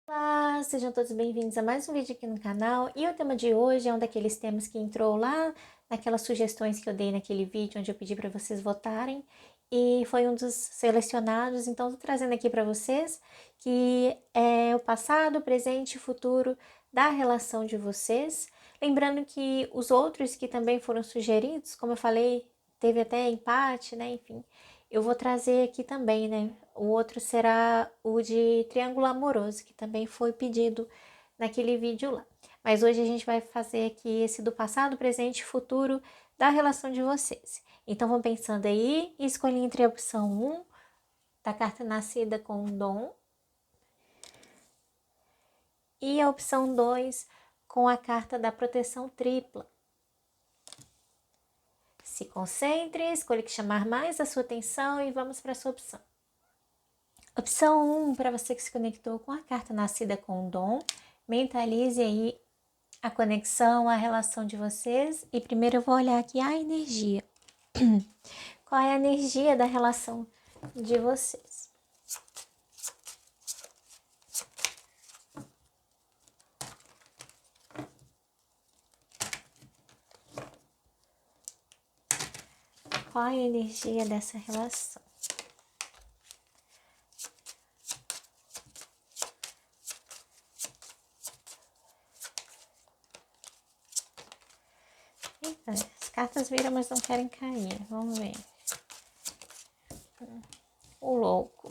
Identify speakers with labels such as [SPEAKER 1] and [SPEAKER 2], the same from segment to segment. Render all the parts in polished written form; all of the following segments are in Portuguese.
[SPEAKER 1] Olá, sejam todos bem-vindos a mais um vídeo aqui no canal. E o tema de hoje é um daqueles temas que entrou lá naquelas sugestões que eu dei naquele vídeo onde eu pedi para vocês votarem e foi um dos selecionados, então tô trazendo aqui para vocês que é o passado, presente e futuro da relação de vocês. Lembrando que os outros que também foram sugeridos, como eu falei, teve até empate, né, enfim, eu vou trazer aqui também, né? O outro será o de triângulo amoroso, que também foi pedido naquele vídeo lá. Mas hoje a gente vai fazer aqui esse do passado, presente e futuro da relação de vocês. Então vão pensando aí e escolhem entre a opção 1, da carta nascida com um dom, e a opção 2, com a carta da proteção tripla. Se concentre, escolha o que chamar mais a sua atenção e vamos para a sua opção. Opção 1, para você que se conectou com a carta nascida com o dom, mentalize aí a conexão, a relação de vocês. E primeiro eu vou olhar aqui a energia. Qual é a energia da relação de vocês? Qual é a energia dessa relação? Eita, as cartas viram, mas não querem cair. Vamos ver. O louco.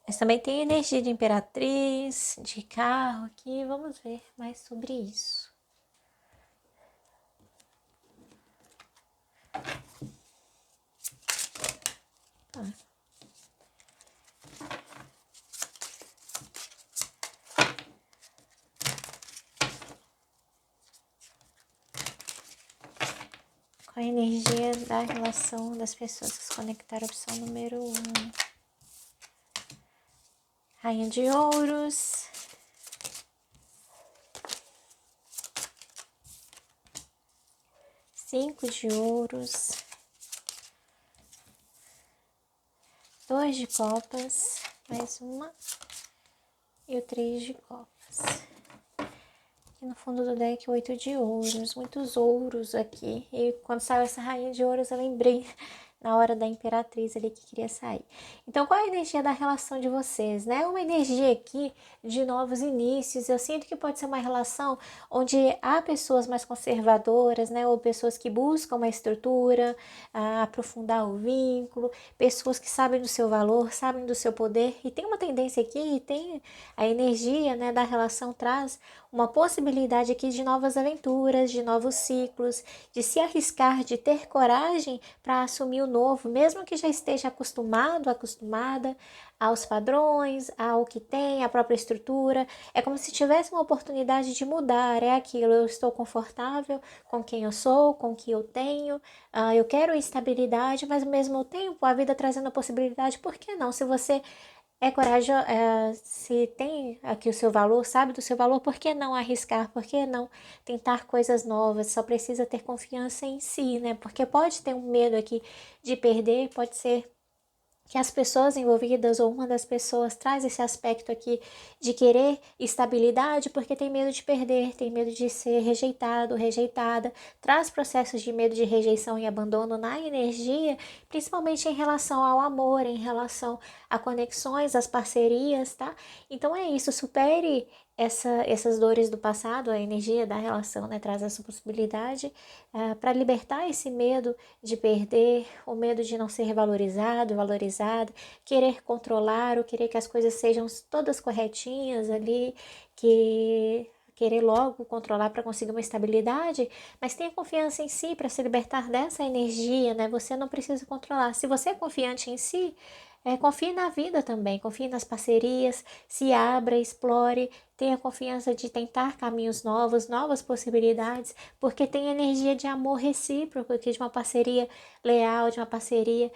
[SPEAKER 1] Mas também tem energia de imperatriz, de carro aqui. Vamos ver mais sobre isso. Qual a energia da relação das pessoas que se conectaram à opção número 1? Rainha de ouros. Cinco de ouros. 2 de copas. Mais uma. E o 3 de copas. Aqui no fundo do deck, 8 de ouros. Muitos ouros aqui. E quando saiu essa rainha de ouros, eu lembrei na hora da imperatriz ali que queria sair. Então, qual é a energia da relação de vocês, né? Uma energia aqui de novos inícios. Eu sinto que pode ser uma relação onde há pessoas mais conservadoras, né? Ou pessoas que buscam uma estrutura, aprofundar o vínculo, pessoas que sabem do seu valor, sabem do seu poder. E tem uma tendência aqui, tem a energia, né, da relação traz uma possibilidade aqui de novas aventuras, de novos ciclos, de se arriscar, de ter coragem para assumir o novo, mesmo que já esteja acostumado, acostumada aos padrões, ao que tem, à própria estrutura. É como se tivesse uma oportunidade de mudar, é aquilo, eu estou confortável com quem eu sou, com o que eu tenho, eu quero estabilidade, mas ao mesmo tempo a vida trazendo a possibilidade, por que não? Se você é coragem, se tem aqui o seu valor, sabe do seu valor, por que não arriscar? Por que não tentar coisas novas? Só precisa ter confiança em si, né? Porque pode ter um medo aqui de perder, pode ser que as pessoas envolvidas ou uma das pessoas traz esse aspecto aqui de querer estabilidade porque tem medo de perder, tem medo de ser rejeitado, rejeitada, traz processos de medo de rejeição e abandono na energia, principalmente em relação ao amor, em relação a conexões, às parcerias, tá? Então é isso, supere essas dores do passado, a energia da relação, né, traz essa possibilidade para libertar esse medo de perder, o medo de não ser valorizado, valorizada, querer controlar, ou querer que as coisas sejam todas corretinhas ali, que querer logo controlar para conseguir uma estabilidade, mas tenha confiança em si para se libertar dessa energia, né? Você não precisa controlar. Se você é confiante em si, confie na vida também, confie nas parcerias, se abra, explore, tenha confiança de tentar caminhos novos, novas possibilidades, porque tem energia de amor recíproco aqui, de uma parceria leal, de uma parceria,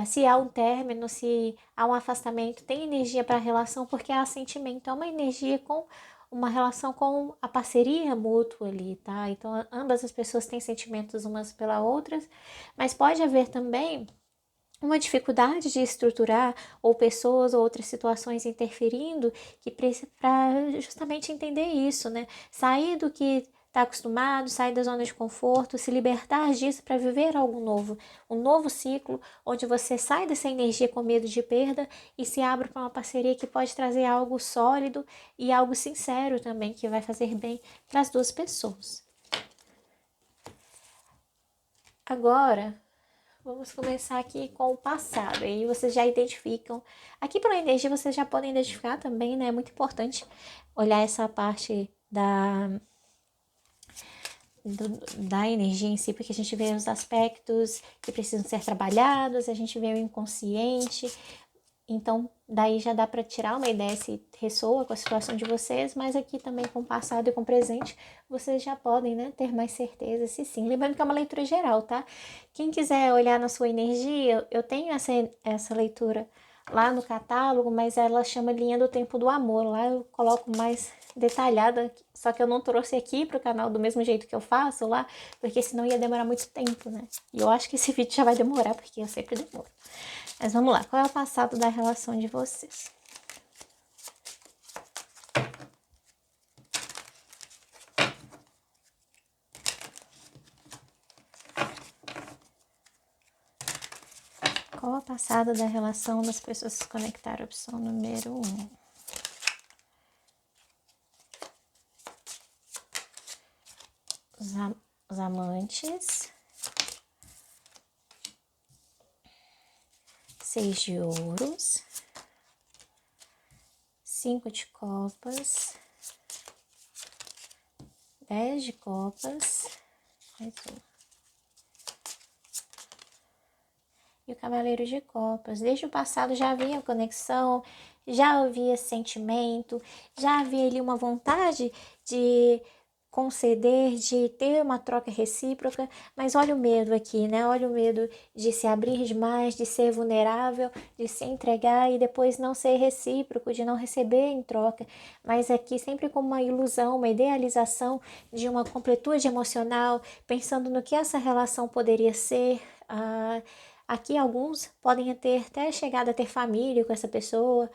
[SPEAKER 1] se há um término, se há um afastamento, tem energia para a relação, porque há sentimento, é uma energia com uma relação com a parceria mútua ali, tá? Então, ambas as pessoas têm sentimentos umas pela outras, mas pode haver também uma dificuldade de estruturar, ou pessoas ou outras situações interferindo, que para justamente entender isso, né? Sair do que está acostumado, sair da zona de conforto, se libertar disso para viver algo novo, um novo ciclo, onde você sai dessa energia com medo de perda e se abre para uma parceria que pode trazer algo sólido e algo sincero também, que vai fazer bem para as duas pessoas. Agora, vamos começar aqui com o passado. Aí vocês já identificam. Aqui pela energia vocês já podem identificar também, né? É muito importante olhar essa parte da energia em si, porque a gente vê os aspectos que precisam ser trabalhados, a gente vê o inconsciente. Então, daí já dá para tirar uma ideia se ressoa com a situação de vocês, mas aqui também com o passado e com o presente, vocês já podem, né, ter mais certeza se sim. Lembrando que é uma leitura geral, tá? Quem quiser olhar na sua energia, eu tenho essa leitura lá no catálogo, mas ela chama Linha do Tempo do Amor. Lá eu coloco mais detalhada, só que eu não trouxe aqui pro canal do mesmo jeito que eu faço lá, porque senão ia demorar muito tempo, né? E eu acho que esse vídeo já vai demorar, porque eu sempre demoro. Mas vamos lá, qual é o passado da relação de vocês? Qual é o passado da relação das pessoas que se conectaram? Opção número 1. Os amantes. 6 de ouros. 5 de copas. 10 de copas. Mais uma. E o cavaleiro de copas. Desde o passado já havia conexão, já havia sentimento, já havia ali uma vontade de conceder, de ter uma troca recíproca, mas olha o medo aqui, né? Olha o medo de se abrir demais, de ser vulnerável, de se entregar e depois não ser recíproco, de não receber em troca, mas aqui sempre como uma ilusão, uma idealização de uma completude emocional, pensando no que essa relação poderia ser. Aqui alguns podem ter até chegado a ter família com essa pessoa,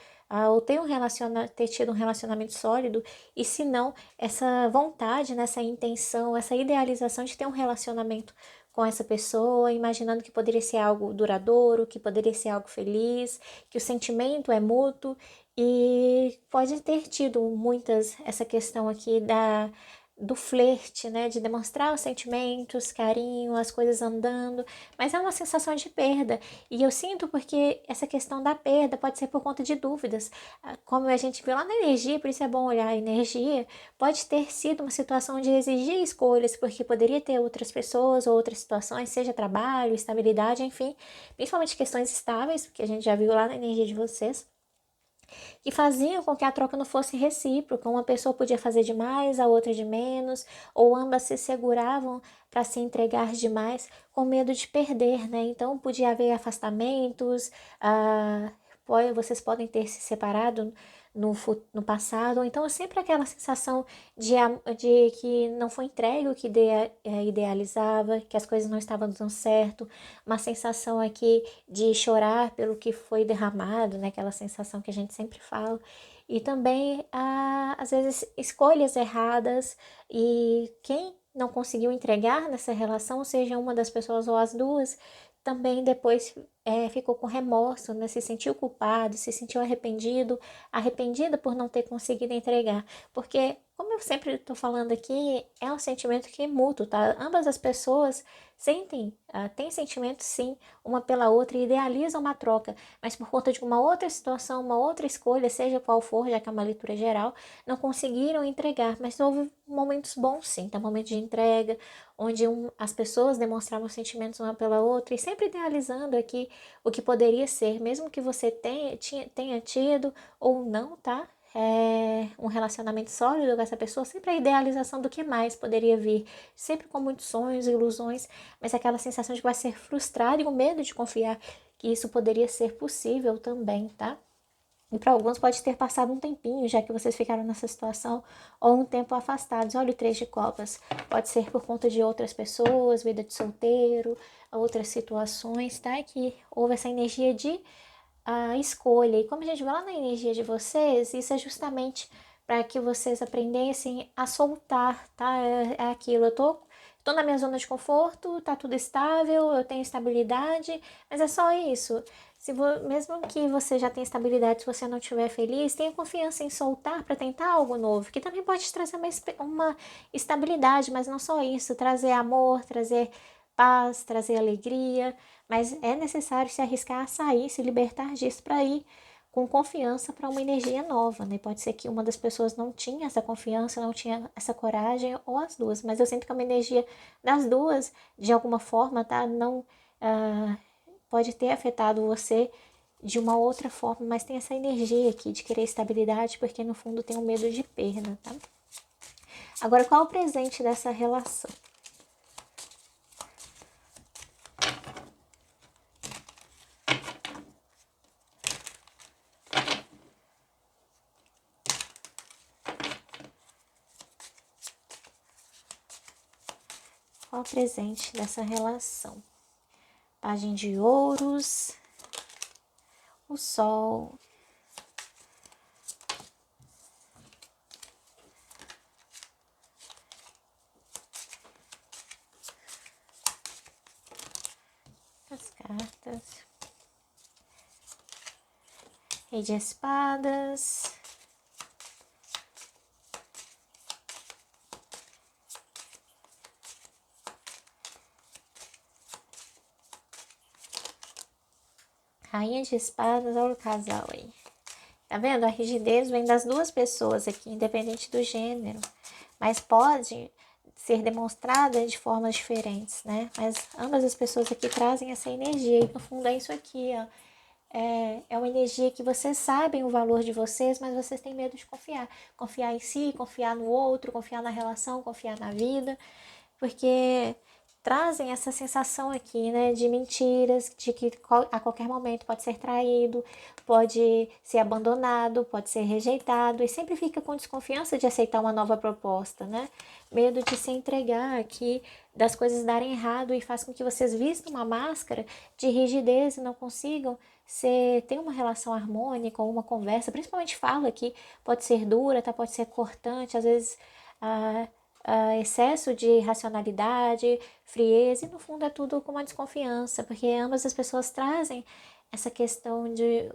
[SPEAKER 1] ou ter tido um relacionamento sólido, e se não, essa vontade, né, essa intenção, essa idealização de ter um relacionamento com essa pessoa, imaginando que poderia ser algo duradouro, que poderia ser algo feliz, que o sentimento é mútuo, e pode ter tido essa questão aqui do flerte, né, de demonstrar os sentimentos, carinho, as coisas andando, mas é uma sensação de perda, e eu sinto porque essa questão da perda pode ser por conta de dúvidas, como a gente viu lá na energia, por isso é bom olhar a energia, pode ter sido uma situação de exigir escolhas, porque poderia ter outras pessoas ou outras situações, seja trabalho, estabilidade, enfim, principalmente questões estáveis, porque a gente já viu lá na energia de vocês, que faziam com que a troca não fosse recíproca. Uma pessoa podia fazer de mais, a outra de menos, ou ambas se seguravam para se entregar demais com medo de perder, né? Então podia haver afastamentos, vocês podem ter se separado no passado, ou então sempre aquela sensação de que não foi entregue o que idealizava, que as coisas não estavam dando certo, uma sensação aqui de chorar pelo que foi derramado, né? Aquela sensação que a gente sempre fala, e também às vezes escolhas erradas, e quem não conseguiu entregar nessa relação, seja uma das pessoas ou as duas, também depois ficou com remorso, né? Se sentiu culpado, se sentiu arrependida por não ter conseguido entregar. Porque, como eu sempre estou falando aqui, é um sentimento que é mútuo, tá? Ambas as pessoas sentem, têm sentimentos sim, uma pela outra e idealizam uma troca, mas por conta de uma outra situação, uma outra escolha, seja qual for, já que é uma leitura geral, não conseguiram entregar, mas houve momentos bons sim, tá? Momentos de entrega, onde as pessoas demonstravam sentimentos uma pela outra e sempre idealizando aqui o que poderia ser, mesmo que você tenha tido ou não, tá? Um relacionamento sólido com essa pessoa, sempre a idealização do que mais poderia vir, sempre com muitos sonhos, ilusões, mas aquela sensação de que vai ser frustrado e o medo de confiar que isso poderia ser possível também, tá? E para alguns pode ter passado um tempinho, já que vocês ficaram nessa situação, ou um tempo afastados. Olha o 3 de copas. Pode ser por conta de outras pessoas, vida de solteiro, outras situações, tá? Que houve essa energia de escolha. E como a gente vê lá na energia de vocês, isso é justamente para que vocês aprendessem a soltar, tá? É aquilo, eu tô na minha zona de conforto, tá tudo estável, eu tenho estabilidade, mas é só isso. Mesmo que você já tenha estabilidade, se você não estiver feliz, tenha confiança em soltar para tentar algo novo, que também pode te trazer uma estabilidade, mas não só isso, trazer amor, trazer paz, trazer alegria, mas é necessário se arriscar a sair, se libertar disso para ir com confiança para uma energia nova, né? Pode ser que uma das pessoas não tinha essa confiança, não tinha essa coragem, ou as duas, mas eu sinto que é uma energia das duas, de alguma forma, tá? Não pode ter afetado você de uma outra forma, mas tem essa energia aqui de querer estabilidade, porque no fundo tem um medo de perda, tá? Agora, qual é o presente dessa relação? Qual o presente dessa relação? Pagem de ouros, o sol, as cartas, rei de espadas, rainha de espadas, olha o casal aí. Tá vendo? A rigidez vem das duas pessoas aqui, independente do gênero. Mas pode ser demonstrada de formas diferentes, né? Mas ambas as pessoas aqui trazem essa energia. E no fundo é isso aqui, ó. É uma energia que vocês sabem o valor de vocês, mas vocês têm medo de confiar. Confiar em si, confiar no outro, confiar na relação, confiar na vida. Porque trazem essa sensação aqui, né, de mentiras, de que a qualquer momento pode ser traído, pode ser abandonado, pode ser rejeitado, e sempre fica com desconfiança de aceitar uma nova proposta, né? Medo de se entregar aqui, das coisas darem errado, e faz com que vocês vistam uma máscara de rigidez e não consigam ter uma relação harmônica ou uma conversa, principalmente fala aqui, pode ser dura, tá? Pode ser cortante, às vezes excesso de racionalidade, frieza, e no fundo é tudo com uma desconfiança, porque ambas as pessoas trazem essa questão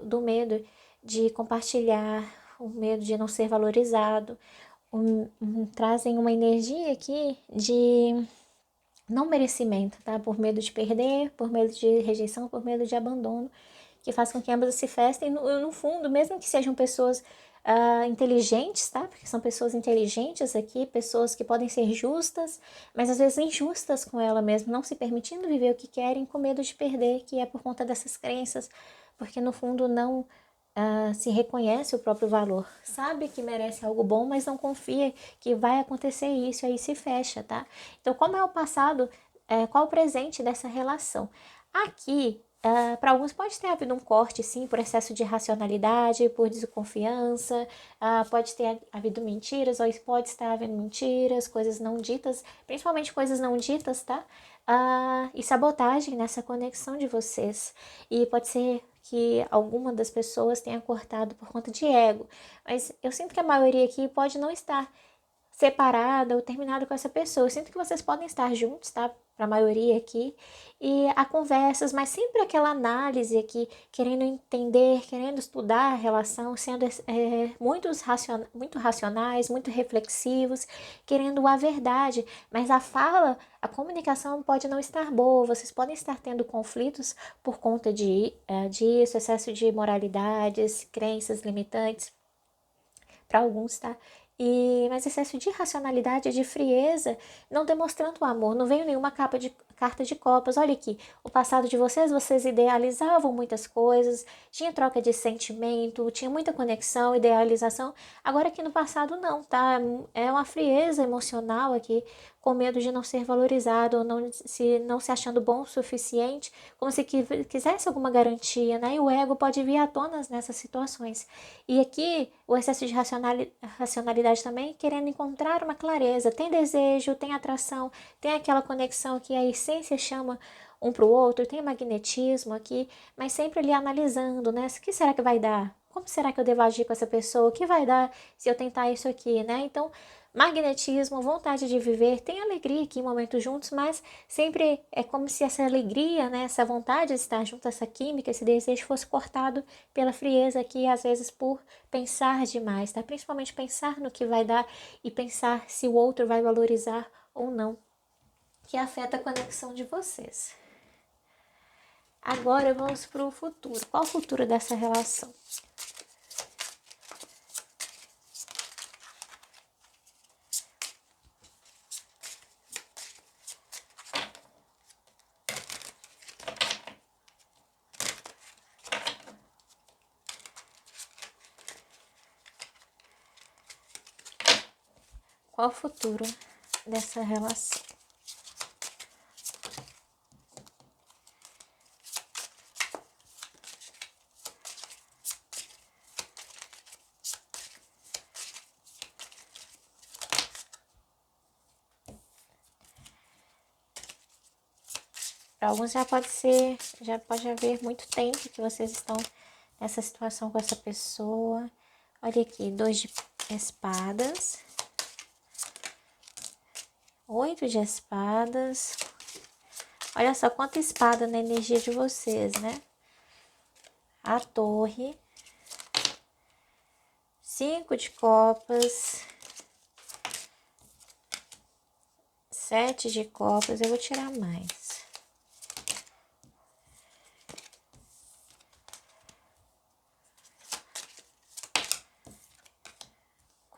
[SPEAKER 1] do medo de compartilhar, o medo de não ser valorizado, trazem uma energia aqui de não merecimento, tá? Por medo de perder, por medo de rejeição, por medo de abandono, que faz com que ambas se festem no fundo, mesmo que sejam pessoas inteligentes, tá? Porque são pessoas inteligentes aqui, pessoas que podem ser justas, mas às vezes injustas com ela mesma, não se permitindo viver o que querem, com medo de perder, que é por conta dessas crenças, porque no fundo não se reconhece o próprio valor, sabe que merece algo bom, mas não confia que vai acontecer isso, aí se fecha, tá? Então, como é o passado, qual o presente dessa relação? Aqui, para alguns pode ter havido um corte, sim, por excesso de racionalidade, por desconfiança, pode ter havido mentiras, ou pode estar havendo mentiras, coisas não ditas, principalmente coisas não ditas, tá? E sabotagem nessa conexão de vocês. E pode ser que alguma das pessoas tenha cortado por conta de ego, mas eu sinto que a maioria aqui pode não estar separada ou terminada com essa pessoa. Eu sinto que vocês podem estar juntos, tá? Para a maioria aqui, e há conversas, mas sempre aquela análise aqui, querendo entender, querendo estudar a relação, sendo muito racionais, muito reflexivos, querendo a verdade, mas a comunicação pode não estar boa, vocês podem estar tendo conflitos por conta disso, excesso de moralidades, crenças limitantes, para alguns, tá? Mas excesso de racionalidade, de frieza, não demonstrando o amor. Não veio nenhuma carta de copas. Olha aqui, o passado de vocês idealizavam muitas coisas, tinha troca de sentimento, tinha muita conexão, idealização. Agora aqui no passado não, tá? É uma frieza emocional aqui, com medo de não ser valorizado, ou não se achando bom o suficiente, como se quisesse alguma garantia, né? E o ego pode vir à tona nessas situações. E aqui, o excesso de racionalidade também, querendo encontrar uma clareza. Tem desejo, tem atração, tem aquela conexão que a essência chama um para o outro, tem magnetismo aqui, mas sempre ali analisando, né? O que será que vai dar? Como será que eu devo agir com essa pessoa? O que vai dar se eu tentar isso aqui, né? Então, magnetismo, vontade de viver, tem alegria aqui em momentos juntos, mas sempre é como se essa alegria, né, essa vontade de estar junto, essa química, esse desejo fosse cortado pela frieza aqui, às vezes por pensar demais, tá? Principalmente pensar no que vai dar e pensar se o outro vai valorizar ou não, que afeta a conexão de vocês. Agora vamos para o futuro. Qual o futuro dessa relação? Qual o futuro dessa relação? Para alguns já pode haver muito tempo que vocês estão nessa situação com essa pessoa. Olha aqui, 2 de espadas, 8 de espadas. Olha só quanta espada na energia de vocês, né? A torre, 5 de copas, 7 de copas. Eu vou tirar mais.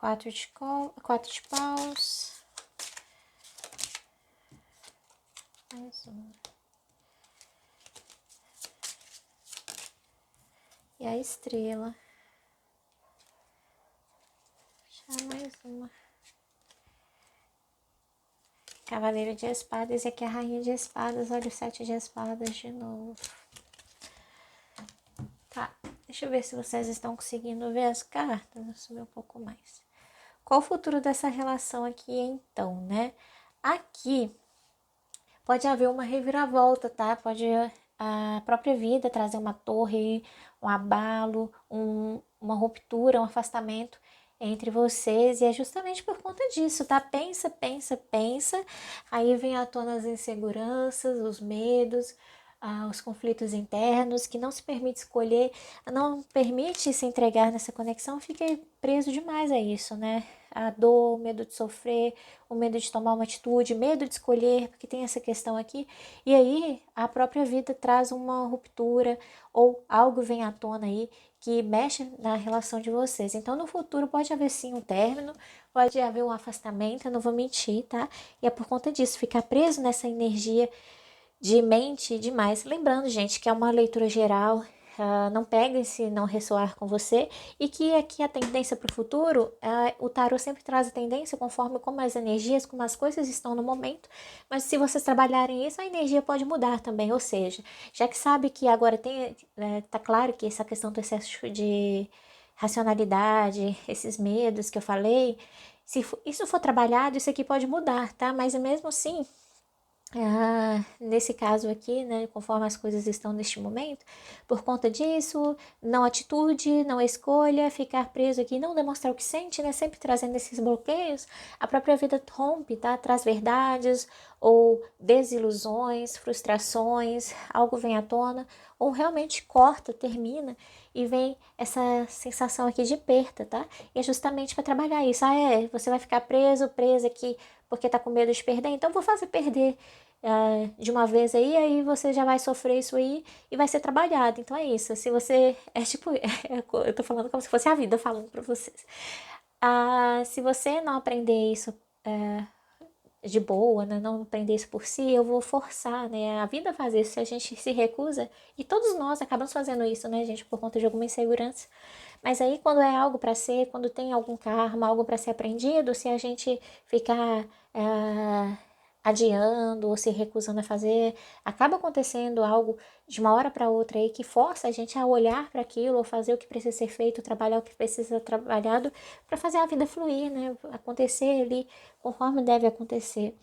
[SPEAKER 1] 4 de paus. Mais uma. E a estrela. Já mais uma. Cavaleiro de espadas. E aqui a rainha de espadas. Olha o 7 de espadas de novo. Tá. Deixa eu ver se vocês estão conseguindo ver as cartas. Vou subir um pouco mais. Qual o futuro dessa relação aqui, então, né? Aqui pode haver uma reviravolta, tá? Pode a própria vida trazer uma torre, um abalo, uma ruptura, um afastamento entre vocês. E é justamente por conta disso, tá? Pensa, pensa, pensa. Aí vem à tona as inseguranças, os medos, os conflitos internos, que não se permite escolher, não permite se entregar nessa conexão, fica preso demais a isso, né? A dor, o medo de sofrer, o medo de tomar uma atitude, medo de escolher, porque tem essa questão aqui. E aí a própria vida traz uma ruptura ou algo vem à tona aí que mexe na relação de vocês. Então no futuro pode haver sim um término, pode haver um afastamento, eu não vou mentir, tá? E é por conta disso, ficar preso nessa energia de mente demais. Lembrando, gente, que é uma leitura geral, não pegue se não ressoar com você, e que aqui a tendência para o futuro, o tarô sempre traz a tendência conforme como as energias, como as coisas estão no momento, mas se vocês trabalharem isso, a energia pode mudar também, ou seja, já que sabe que agora tá claro que essa questão do excesso de racionalidade, esses medos que eu falei, se isso for trabalhado, isso aqui pode mudar, tá? Mas mesmo assim, nesse caso aqui, né, conforme as coisas estão neste momento, por conta disso, não atitude, não escolha, ficar preso aqui, não demonstrar o que sente, né, sempre trazendo esses bloqueios, a própria vida rompe, tá, traz verdades ou desilusões, frustrações, algo vem à tona, ou realmente corta, termina, e vem essa sensação aqui de perda, tá? E é justamente para trabalhar isso. Você vai ficar presa aqui porque tá com medo de perder, então vou fazer perder de uma vez aí você já vai sofrer isso aí e vai ser trabalhado. Então é isso. Se você. É tipo. Eu tô falando como se fosse a vida falando pra vocês. Se você não aprender isso de boa, né, não aprender isso por si, eu vou forçar, né, a vida a fazer isso. Se a gente se recusa, e todos nós acabamos fazendo isso, né, gente, por conta de alguma insegurança, Mas aí quando é algo para ser, quando tem algum karma, algo para ser aprendido, se a gente ficar adiando ou se recusando a fazer, acaba acontecendo algo de uma hora para outra aí que força a gente a olhar para aquilo, ou fazer o que precisa ser feito, trabalhar o que precisa ser trabalhado para fazer a vida fluir, né? Acontecer ali conforme deve acontecer.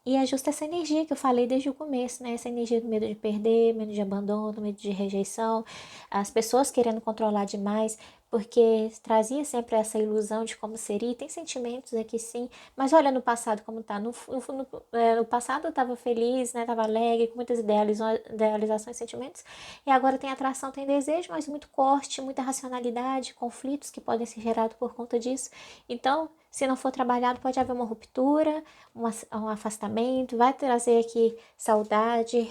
[SPEAKER 1] E é justo essa energia que eu falei desde o começo, né? Essa energia do medo de perder, medo de abandono, medo de rejeição, as pessoas querendo controlar demais, porque trazia sempre essa ilusão de como seria. E tem sentimentos aqui sim, mas olha no passado como tá. No passado eu estava feliz, né? Tava alegre, com muitas idealizações, sentimentos. E agora tem atração, tem desejo, mas muito corte, muita racionalidade, conflitos que podem ser gerados por conta disso. Então, se não for trabalhado, pode haver uma ruptura, um afastamento, vai trazer aqui saudade,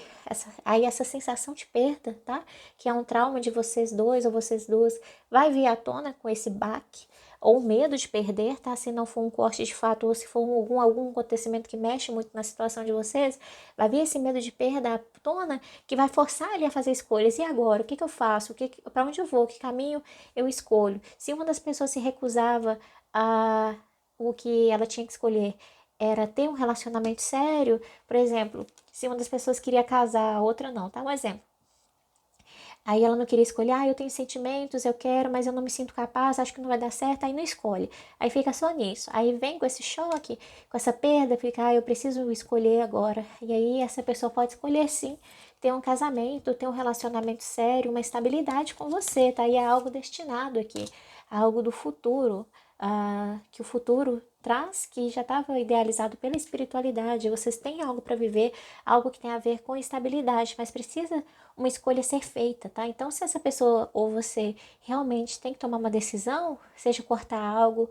[SPEAKER 1] essa sensação de perda, tá? Que é um trauma de vocês dois ou vocês duas, vai vir à tona com esse baque, ou medo de perder, tá? Se não for um corte de fato, ou se for algum acontecimento que mexe muito na situação de vocês, vai vir esse medo de perda à tona, que vai forçar ele a fazer escolhas. E agora? O que eu faço? Para onde eu vou? Que caminho eu escolho? Se uma das pessoas se recusava a o que ela tinha que escolher era ter um relacionamento sério, por exemplo, se uma das pessoas queria casar, a outra não, tá? Um exemplo. Aí ela não queria escolher, eu tenho sentimentos, eu quero, mas eu não me sinto capaz, acho que não vai dar certo, aí não escolhe. Aí fica só nisso. Aí vem com esse choque, com essa perda, fica, eu preciso escolher agora. E aí essa pessoa pode escolher sim, ter um casamento, ter um relacionamento sério, uma estabilidade com você, tá? E é algo destinado aqui, algo do futuro, que o futuro traz, que já estava idealizado pela espiritualidade. Vocês têm algo para viver, algo que tem a ver com estabilidade, mas precisa uma escolha ser feita, tá? Então, se essa pessoa ou você realmente tem que tomar uma decisão, seja cortar algo,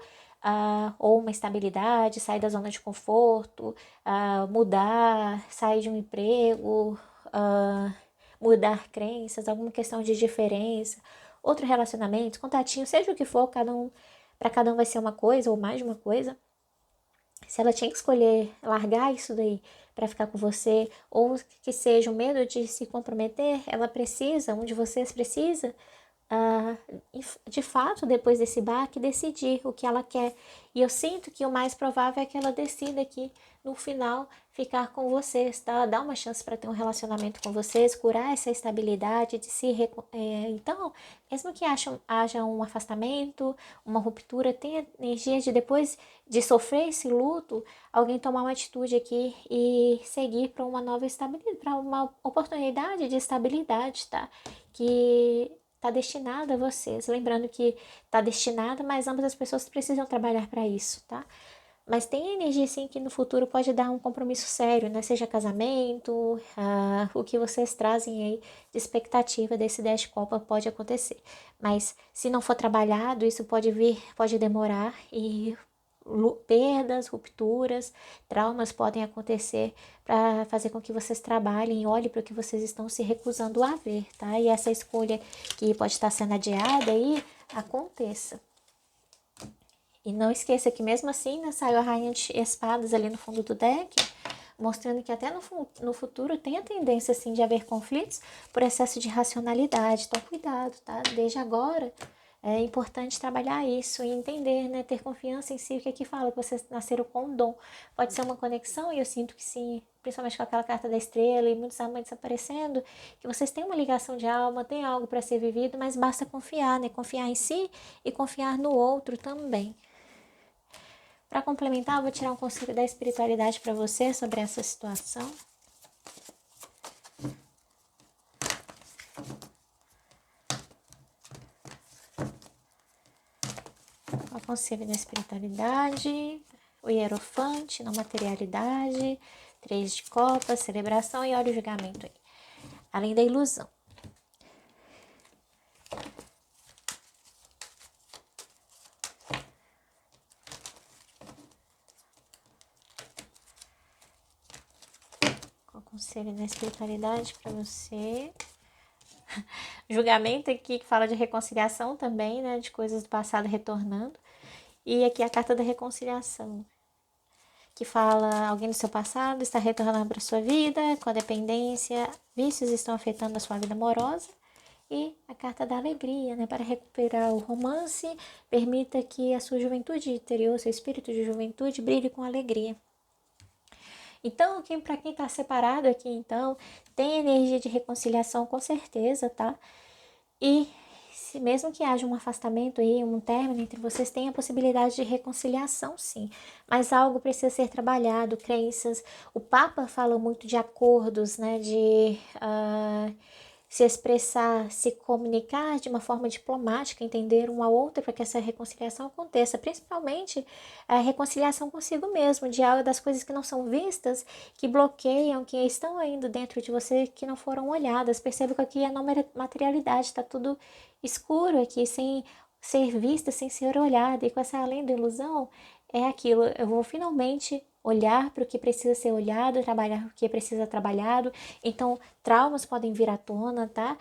[SPEAKER 1] ou uma estabilidade, sair da zona de conforto, mudar, sair de um emprego, mudar crenças, alguma questão de diferença, outro relacionamento, contatinho, seja o que for, para cada um vai ser uma coisa ou mais de uma coisa. Se ela tinha que escolher largar isso daí para ficar com você, ou que seja o medo de se comprometer, ela precisa, um de vocês precisa, ah, de fato, depois desse baque, decidir o que ela quer. E eu sinto que o mais provável é que ela decida aqui, no final, ficar com vocês, tá? Dar uma chance para ter um relacionamento com vocês, curar essa estabilidade, de se... Então, mesmo que haja um afastamento, uma ruptura, tenha energia de depois de sofrer esse luto, alguém tomar uma atitude aqui e seguir para uma nova estabilidade, para uma oportunidade de estabilidade, tá? Que está destinada a vocês. Lembrando que está destinada, mas ambas as pessoas precisam trabalhar para isso, tá? Mas tem energia sim que no futuro pode dar um compromisso sério, né? Seja casamento, o que vocês trazem aí de expectativa desse 10 de copa pode acontecer. Mas se não for trabalhado, isso pode vir, pode demorar e perdas, rupturas, traumas podem acontecer para fazer com que vocês trabalhem, olhem para o que vocês estão se recusando a ver, tá? E essa escolha que pode estar sendo adiada aí, aconteça. E não esqueça que mesmo assim, né, saiu a Rainha de Espadas ali no fundo do deck, mostrando que até no futuro tem a tendência, assim, de haver conflitos por excesso de racionalidade. Então, cuidado, tá? Desde agora, é importante trabalhar isso e entender, né? Ter confiança em si. O que aqui fala? Que vocês nasceram com um dom. Pode ser uma conexão, e eu sinto que sim, principalmente com aquela carta da estrela e muitos amantes aparecendo, que vocês têm uma ligação de alma, tem algo para ser vivido, mas basta confiar, né? Confiar em si e confiar no outro também. Para complementar, eu vou tirar um conselho da espiritualidade para você sobre essa situação. O conselho da espiritualidade, o hierofante, não materialidade, 3 de copas, celebração e olha o julgamento aí. Além da ilusão. O conselho da espiritualidade para você. Julgamento aqui que fala de reconciliação também, né? De coisas do passado retornando. E aqui a carta da reconciliação, que fala alguém do seu passado está retornando para sua vida, com a dependência, vícios estão afetando a sua vida amorosa. E a carta da alegria, né? Para recuperar o romance, permita que a sua juventude interior, seu espírito de juventude, brilhe com alegria. Então, para quem está separado aqui, então, tem energia de reconciliação com certeza, tá? E se mesmo que haja um afastamento aí, um término entre vocês, tem a possibilidade de reconciliação, sim. Mas algo precisa ser trabalhado, crenças. O Papa fala muito de acordos, né? De se expressar, se comunicar de uma forma diplomática, entender um ao outro para que essa reconciliação aconteça, principalmente a reconciliação consigo mesmo, diálogo das coisas que não são vistas, que bloqueiam, que estão ainda dentro de você, que não foram olhadas. Perceba que aqui é não materialidade, está tudo escuro aqui, sem ser vista, sem ser olhada, e com essa além da ilusão, é aquilo, eu vou finalmente olhar para o que precisa ser olhado, trabalhar o que precisa trabalhado. Então, traumas podem vir à tona, tá?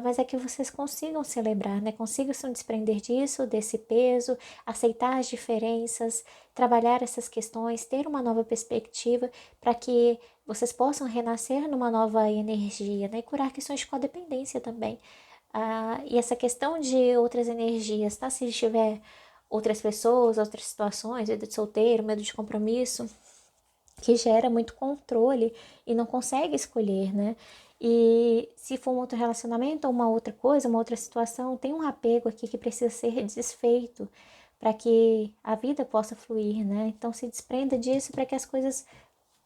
[SPEAKER 1] Mas é que vocês consigam celebrar, né? Consigam se desprender disso, desse peso, aceitar as diferenças, trabalhar essas questões, ter uma nova perspectiva para que vocês possam renascer numa nova energia, né? E curar questões de codependência também. E essa questão de outras energias, tá? Se tiver outras pessoas, outras situações, medo de solteiro, medo de compromisso, que gera muito controle e não consegue escolher, né? E se for um outro relacionamento ou uma outra coisa, uma outra situação, tem um apego aqui que precisa ser desfeito para que a vida possa fluir, né? Então se desprenda disso para que as coisas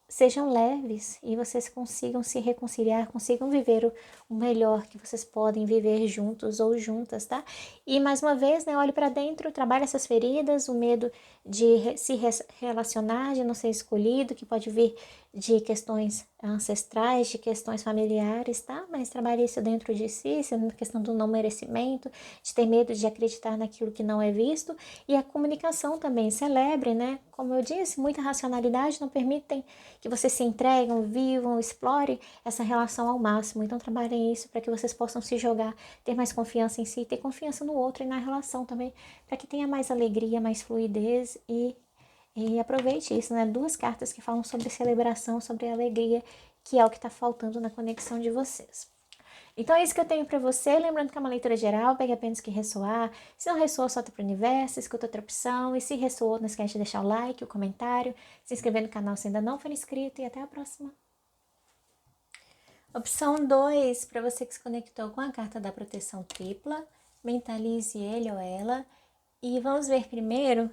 [SPEAKER 1] sejam leves e vocês consigam se reconciliar, consigam viver o melhor que vocês podem viver juntos ou juntas, tá? E mais uma vez, né, olhe para dentro, trabalhe essas feridas, o medo de se relacionar, de não ser escolhido, que pode vir de questões ancestrais, de questões familiares, tá? Mas trabalhe isso dentro de si, a questão do não merecimento, de ter medo de acreditar naquilo que não é visto, e a comunicação também, celebre, né? Como eu disse, muita racionalidade não permitem que vocês se entregam, vivam, explorem essa relação ao máximo. Então trabalhem isso para que vocês possam se jogar, ter mais confiança em si, ter confiança no outro e na relação também, para que tenha mais alegria, mais fluidez e aproveite isso, né? 2 cartas que falam sobre celebração, sobre alegria, que é o que está faltando na conexão de vocês. Então é isso que eu tenho para você, lembrando que é uma leitura geral, pegue apenas o que ressoar. Se não ressoou, solta para o universo, escuta outra opção. E se ressoou, não esquece de deixar o like, o comentário, se inscrever no canal se ainda não for inscrito e até a próxima. Opção 2, para você que se conectou com a carta da proteção tripla, mentalize ele ou ela e vamos ver primeiro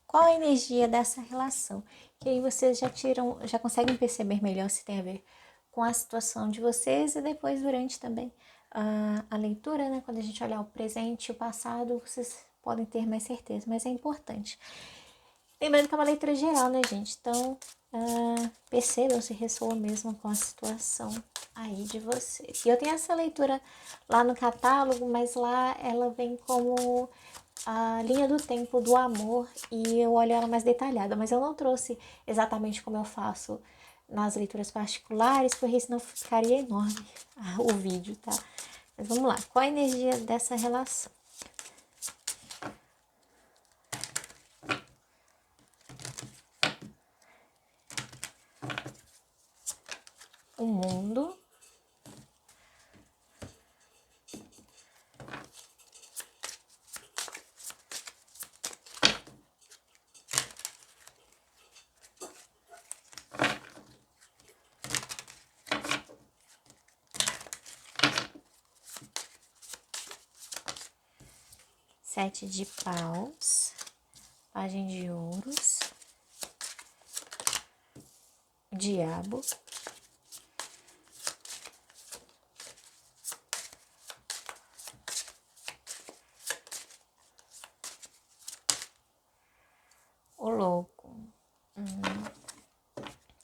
[SPEAKER 1] qual a energia dessa relação, que aí vocês já conseguem perceber melhor se tem a ver com a situação de vocês e depois durante também a leitura, né? Quando a gente olhar o presente e o passado, vocês podem ter mais certeza, mas é importante. Lembrando que é uma leitura geral, né, gente? Então, percebam se ressoa mesmo com a situação aí de vocês. E eu tenho essa leitura lá no catálogo, mas lá ela vem como a linha do tempo do amor e eu olho ela mais detalhada, mas eu não trouxe exatamente como eu faço nas leituras particulares, porque senão ficaria enorme o vídeo, tá? Mas vamos lá, qual a energia dessa relação? O mundo, Sete de paus, Pagem de ouros, Diabo, o louco.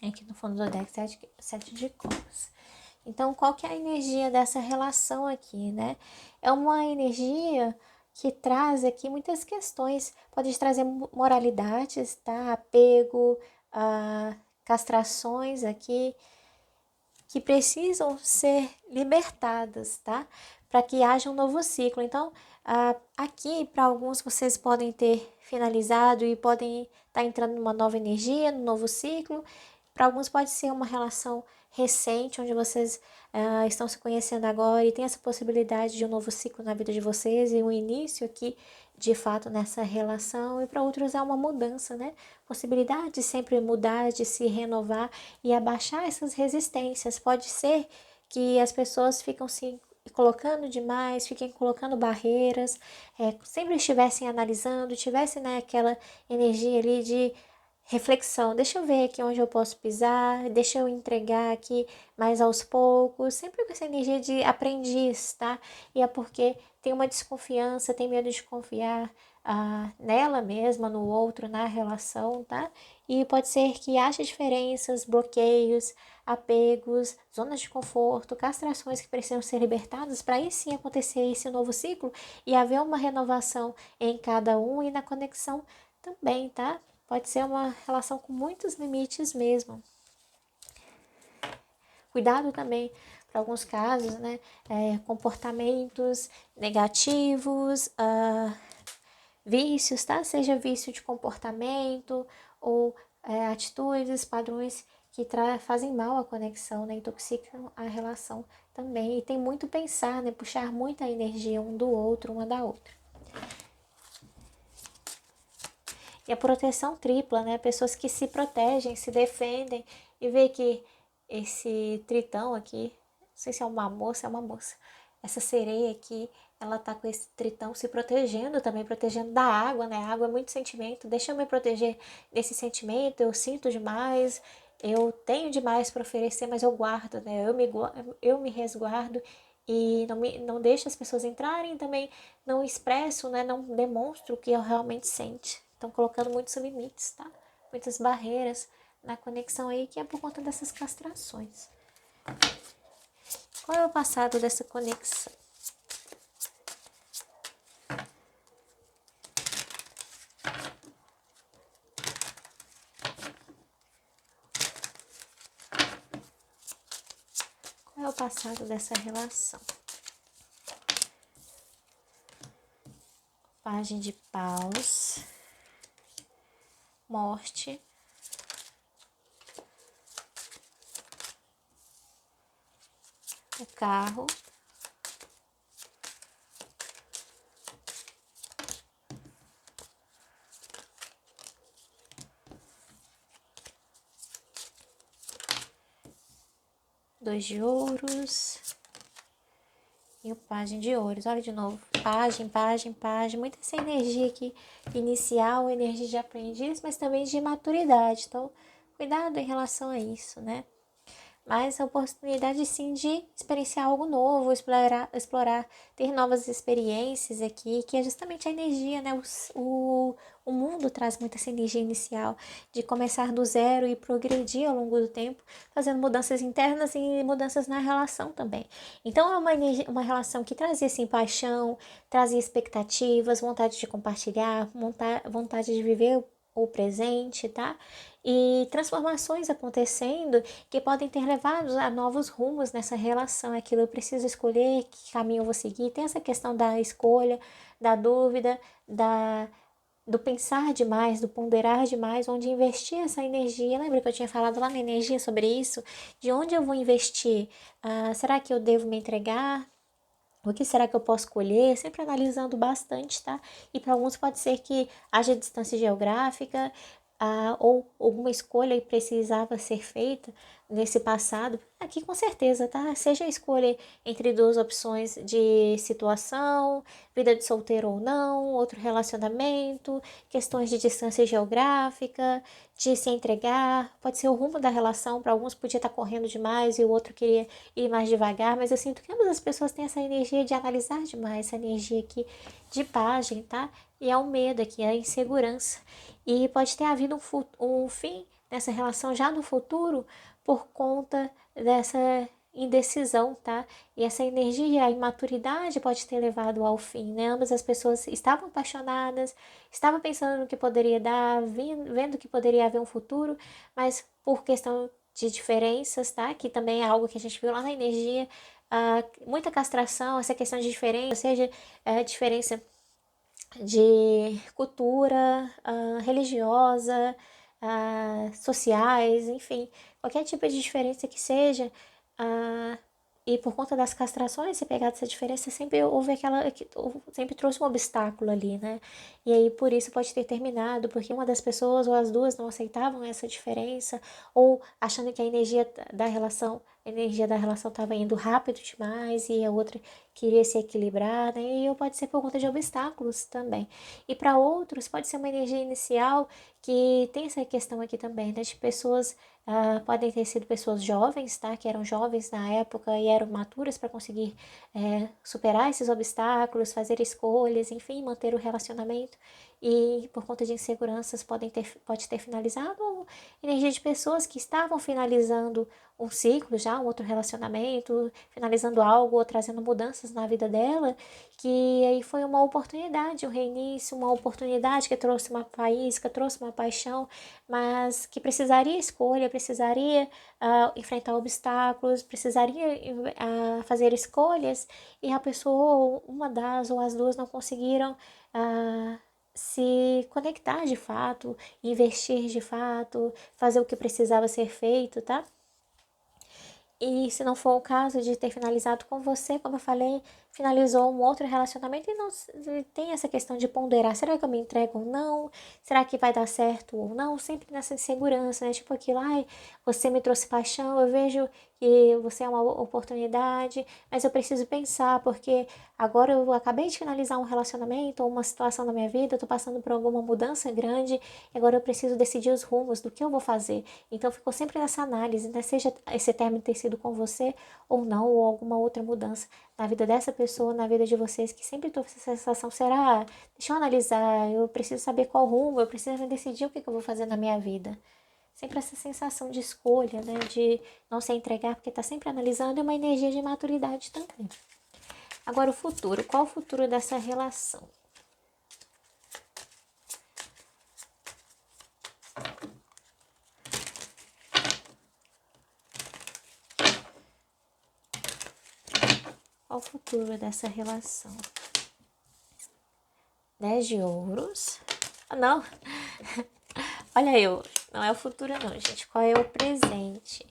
[SPEAKER 1] Aqui no fundo do deck, sete de copas. Então, qual que é a energia dessa relação aqui, né? É uma energia que traz aqui muitas questões. Pode trazer moralidades, tá? Apego, castrações aqui, que precisam ser libertadas, tá? Para que haja um novo ciclo. Então, aqui, para alguns, vocês podem ter finalizado e podem estar entrando numa nova energia, num novo ciclo. Para alguns pode ser uma relação recente, onde vocês estão se conhecendo agora e tem essa possibilidade de um novo ciclo na vida de vocês e um início aqui, de fato, nessa relação. E para outros é uma mudança, né? Possibilidade de sempre mudar, de se renovar e abaixar essas resistências. Pode ser que as pessoas ficam se colocando demais, fiquem colocando barreiras, sempre estivessem analisando, tivessem, né, aquela energia ali de reflexão. Deixa eu ver aqui onde eu posso pisar, deixa eu entregar aqui mais aos poucos, sempre com essa energia de aprendiz, tá? E é porque tem uma desconfiança, tem medo de confiar nela mesma, no outro, na relação, tá? E pode ser que haja diferenças, bloqueios, apegos, zonas de conforto, castrações que precisam ser libertadas para aí sim acontecer esse novo ciclo e haver uma renovação em cada um e na conexão também, tá? Pode ser uma relação com muitos limites mesmo. Cuidado também para alguns casos, né? Comportamentos negativos, vícios, tá? Seja vício de comportamento ou atitudes, padrões que fazem mal à conexão, né? Intoxicam a relação também. E tem muito pensar, né? Puxar muita energia um do outro, uma da outra. E a proteção tripla, né? Pessoas que se protegem, se defendem e vê que esse tritão aqui, não sei se é uma moça, é uma moça. Essa sereia aqui, ela tá com esse tritão se protegendo também, protegendo da água, né? A água é muito sentimento, deixa eu me proteger desse sentimento, eu sinto demais, eu tenho demais para oferecer, mas eu guardo, né? Eu me resguardo e não deixo as pessoas entrarem, também não expresso, né? Não demonstro o que eu realmente sinto. Estão colocando muitos limites, tá? Muitas barreiras na conexão aí, que é por conta dessas castrações. Qual é o passado dessa conexão? Qual é o passado dessa relação? Pagem de paus, morte, o carro, dois de ouros e o pajem de ouros. Olha de novo, pajem, muita essa energia aqui inicial, energia de aprendiz, mas também de maturidade. Então, cuidado em relação a isso, né? Mas a oportunidade sim de experienciar algo novo, explorar, ter novas experiências aqui, que é justamente a energia, né? O mundo traz muito essa energia inicial de começar do zero e progredir ao longo do tempo, fazendo mudanças internas e mudanças na relação também. Então é uma relação que trazia assim paixão, trazia expectativas, vontade de compartilhar, vontade de viver o presente, tá? E transformações acontecendo que podem ter levado a novos rumos nessa relação. Aquilo eu preciso escolher, que caminho eu vou seguir. Tem essa questão da escolha, da dúvida, do pensar demais, do ponderar demais, onde investir essa energia. Lembra que eu tinha falado lá na energia sobre isso? De onde eu vou investir? Será que eu devo me entregar? O que será que eu posso colher? Sempre analisando bastante, tá? E para alguns pode ser que haja distância geográfica, ou alguma escolha que precisava ser feita nesse passado. Aqui com certeza, tá? Seja a escolha entre duas opções de situação, vida de solteiro ou não, outro relacionamento, questões de distância geográfica, de se entregar, pode ser o rumo da relação. Para alguns podia estar correndo demais e o outro queria ir mais devagar, mas eu sinto que ambas as pessoas têm essa energia de analisar demais, essa energia aqui de pajem, tá? E é o medo aqui, é a insegurança. E pode ter havido um fim nessa relação já no futuro por conta dessa indecisão, tá? E essa energia, a imaturidade pode ter levado ao fim, né? Ambas as pessoas estavam apaixonadas, estavam pensando no que poderia dar, vendo que poderia haver um futuro, mas por questão de diferenças, tá? Que também é algo que a gente viu lá na energia, muita castração, essa questão de diferença, ou seja, diferença de cultura religiosa, sociais, enfim, qualquer tipo de diferença que seja, e por conta das castrações, se pegar essa diferença, sempre houve sempre trouxe um obstáculo ali, né? E aí por isso pode ter terminado, porque uma das pessoas ou as duas não aceitavam essa diferença, ou achando que a energia da relação estava indo rápido demais e a outra queria se equilibrar, né? E pode ser por conta de obstáculos também. E para outros pode ser uma energia inicial que tem essa questão aqui também, né? De pessoas, podem ter sido pessoas jovens, tá? Que eram jovens na época e eram maturas para conseguir superar esses obstáculos, fazer escolhas, enfim, manter o relacionamento. E por conta de inseguranças pode ter finalizado, ou energia de pessoas que estavam finalizando um ciclo já, um outro relacionamento, finalizando algo ou trazendo mudanças na vida dela, que aí foi uma oportunidade, um reinício, uma oportunidade que trouxe uma faísca, trouxe uma paixão, mas que precisaria escolha, precisaria enfrentar obstáculos, precisaria fazer escolhas, e a pessoa, uma das ou as duas, não conseguiram se conectar de fato, investir de fato, fazer o que precisava ser feito, tá? E se não for o caso de ter finalizado com você, como eu falei, finalizou um outro relacionamento e não tem essa questão de ponderar, será que eu me entrego ou não? Será que vai dar certo ou não? Sempre nessa insegurança, né? Tipo aquilo, ai, você me trouxe paixão, eu vejo que você é uma oportunidade, mas eu preciso pensar, porque agora eu acabei de finalizar um relacionamento ou uma situação na minha vida, eu tô passando por alguma mudança grande, e agora eu preciso decidir os rumos do que eu vou fazer. Então ficou sempre nessa análise, né? Seja esse término ter sido com você ou não, ou alguma outra mudança na vida dessa pessoa, na vida de vocês, que sempre tô com essa sensação, será? Deixa eu analisar, eu preciso saber qual rumo, eu preciso decidir o que eu vou fazer na minha vida. Sempre essa sensação de escolha, né? De não se entregar, porque tá sempre analisando, é uma energia de maturidade também. Agora o futuro, qual o futuro dessa relação? Qual o futuro dessa relação? 10 de ouros. Ah, não. Olha eu. Não é o futuro não, gente. Qual é o presente?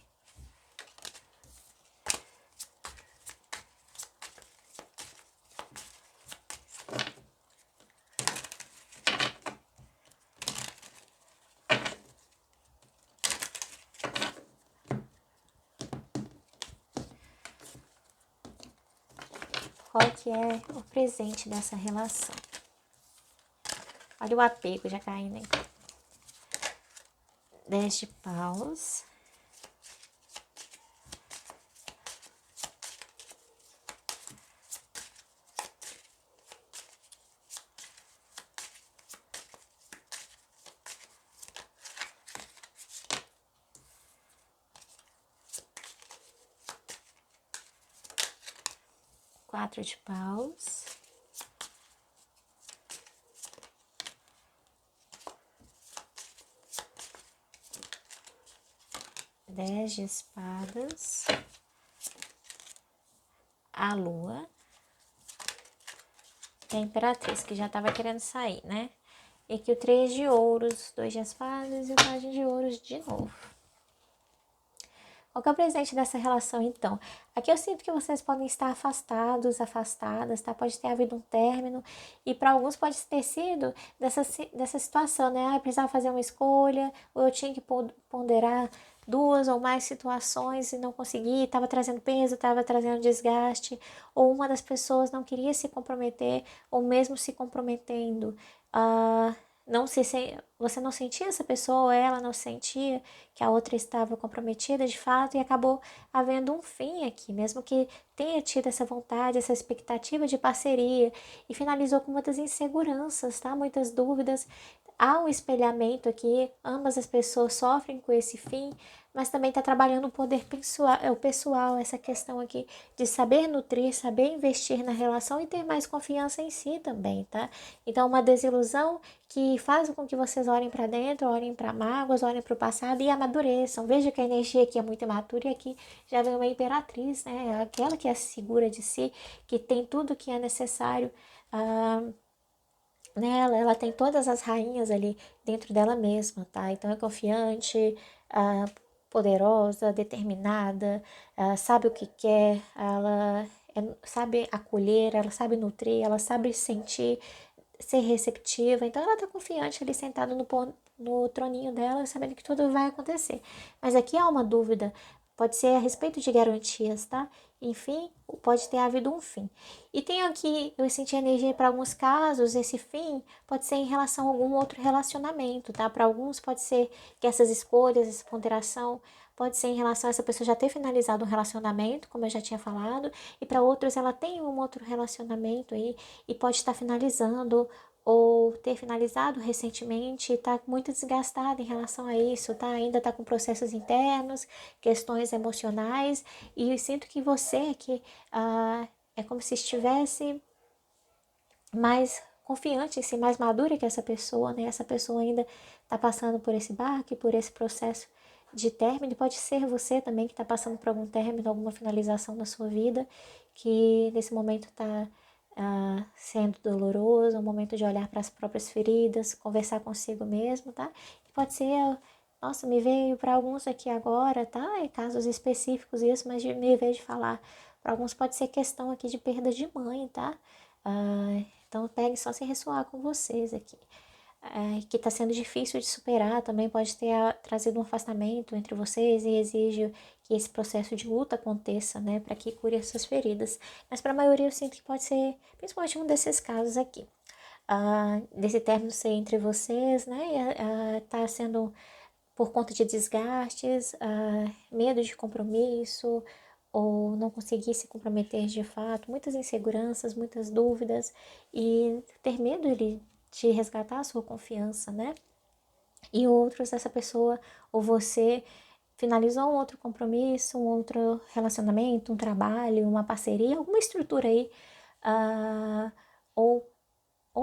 [SPEAKER 1] Qual que é o presente dessa relação? Olha o apego já caindo aí. 10 de paus. Quatro de paus. 10 de espadas. A lua. E a imperatriz, que já estava querendo sair, né? E aqui o 3 de ouros, 2 de espadas e o pajem de ouros de novo. Qual que é o presente dessa relação, então? Aqui eu sinto que vocês podem estar afastados, afastadas, tá? Pode ter havido um término, e para alguns pode ter sido dessa situação, né? Eu precisava fazer uma escolha, ou eu tinha que ponderar duas ou mais situações e não consegui, estava trazendo peso, estava trazendo desgaste, ou uma das pessoas não queria se comprometer, ou mesmo se comprometendo, não se, você não sentia essa pessoa, ou ela não sentia que a outra estava comprometida de fato, e acabou havendo um fim aqui, mesmo que tenha tido essa vontade, essa expectativa de parceria, e finalizou com muitas inseguranças, tá? Muitas dúvidas. Há um espelhamento aqui, ambas as pessoas sofrem com esse fim, mas também está trabalhando o poder pessoal, essa questão aqui de saber nutrir, saber investir na relação e ter mais confiança em si também, tá? Então, uma desilusão que faz com que vocês olhem para dentro, olhem para mágoas, olhem para o passado e amadureçam. Veja que a energia aqui é muito imatura, e aqui já vem uma imperatriz, né? Aquela que é segura de si, que tem tudo que é necessário nela, ela tem todas as rainhas ali dentro dela mesma, tá? Então é confiante, poderosa, determinada, sabe o que quer, ela sabe acolher, ela sabe nutrir, ela sabe sentir, ser receptiva. Então ela tá confiante ali sentada no troninho dela, sabendo que tudo vai acontecer. Mas aqui há uma dúvida, pode ser a respeito de garantias, tá? Enfim, pode ter havido um fim. E tem aqui, eu senti energia para alguns casos, esse fim pode ser em relação a algum outro relacionamento, tá? Para alguns pode ser que essas escolhas, essa ponderação, pode ser em relação a essa pessoa já ter finalizado um relacionamento, como eu já tinha falado, e para outros ela tem um outro relacionamento aí e pode estar finalizando ou ter finalizado recentemente e está muito desgastada em relação a isso, tá? Ainda está com processos internos, questões emocionais, e eu sinto que você que é como se estivesse mais confiante em si, mais madura que essa pessoa, né? Essa pessoa ainda está passando por esse baque, por esse processo de término. Pode ser você também que está passando por algum término, alguma finalização na sua vida, que nesse momento está sendo doloroso, um momento de olhar para as próprias feridas, conversar consigo mesmo, tá? E pode ser, nossa, me veio para alguns aqui agora, tá? Em casos específicos isso, mas me veio de falar. Para alguns pode ser questão aqui de perda de mãe, tá? Então pegue só se ressoar com vocês aqui. Que está sendo difícil de superar, também pode ter trazido um afastamento entre vocês e exige que esse processo de luta aconteça, né, para que cure essas feridas. Mas para a maioria eu sinto que pode ser, principalmente um desses casos aqui, desse término ser entre vocês, né, e tá sendo por conta de desgastes, medo de compromisso, ou não conseguir se comprometer de fato, muitas inseguranças, muitas dúvidas, e ter medo de resgatar a sua confiança, né? E outros, essa pessoa ou você finalizou um outro compromisso, um outro relacionamento, um trabalho, uma parceria, alguma estrutura aí, ou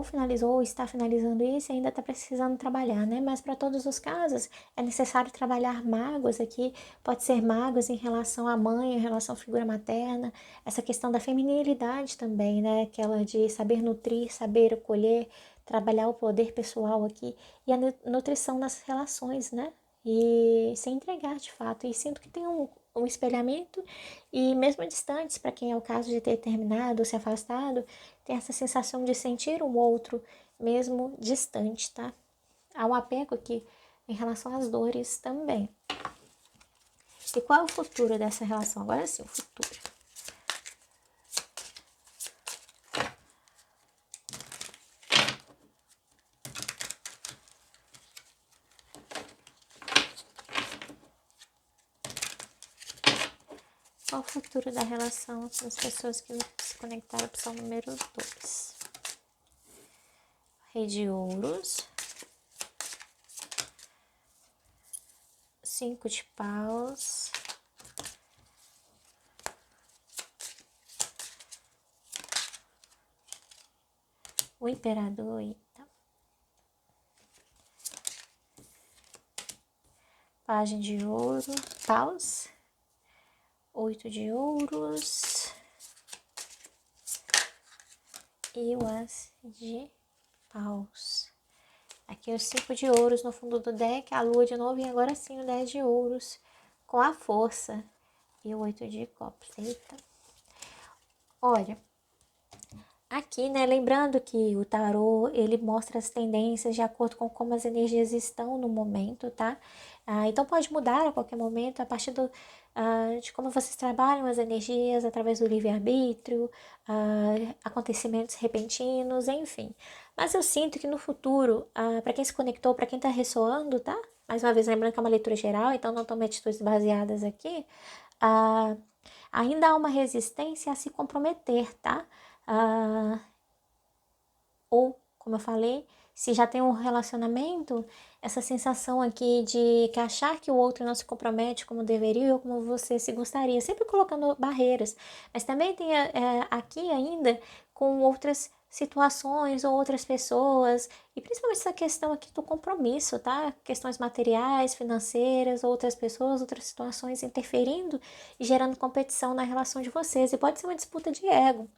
[SPEAKER 1] finalizou ou está finalizando isso e ainda está precisando trabalhar, né? Mas para todos os casos é necessário trabalhar mágoas aqui, pode ser mágoas em relação à mãe, em relação à figura materna, essa questão da feminilidade também, né? Aquela de saber nutrir, saber acolher, trabalhar o poder pessoal aqui e a nutrição nas relações, né? E se entregar de fato. E sinto que tem um espelhamento e mesmo distantes, para quem é o caso de ter terminado ou se afastado, tem essa sensação de sentir o outro mesmo distante, tá? Há um apego aqui em relação às dores também. E qual é o futuro dessa relação? Agora sim, o futuro. Qual o futuro da relação com as pessoas que se conectaram? Opção número 2. Rei de ouros. 5 de paus. O imperador, eita. Pagem de ouro, paus. 8 de ouros. E o as de paus. Aqui os 5 de ouros no fundo do deck, a lua de novo e agora sim o 10 de ouros com a força. E o 8 de copas, eita. Olha, aqui, né, lembrando que o tarô, ele mostra as tendências de acordo com como as energias estão no momento, tá? Então pode mudar a qualquer momento a partir de como vocês trabalham as energias através do livre-arbítrio, acontecimentos repentinos, enfim. Mas eu sinto que no futuro, para quem se conectou, para quem tá ressoando, tá? Mais uma vez, lembrando que é uma leitura geral, então não tome atitudes baseadas aqui, ainda há uma resistência a se comprometer, tá? Ou, como eu falei, se já tem um relacionamento, essa sensação aqui de que achar que o outro não se compromete como deveria ou como você se gostaria, sempre colocando barreiras. Mas também tem aqui ainda com outras situações ou outras pessoas, e principalmente essa questão aqui do compromisso, tá? Questões materiais, financeiras, outras pessoas, outras situações interferindo e gerando competição na relação de vocês. E pode ser uma disputa de ego.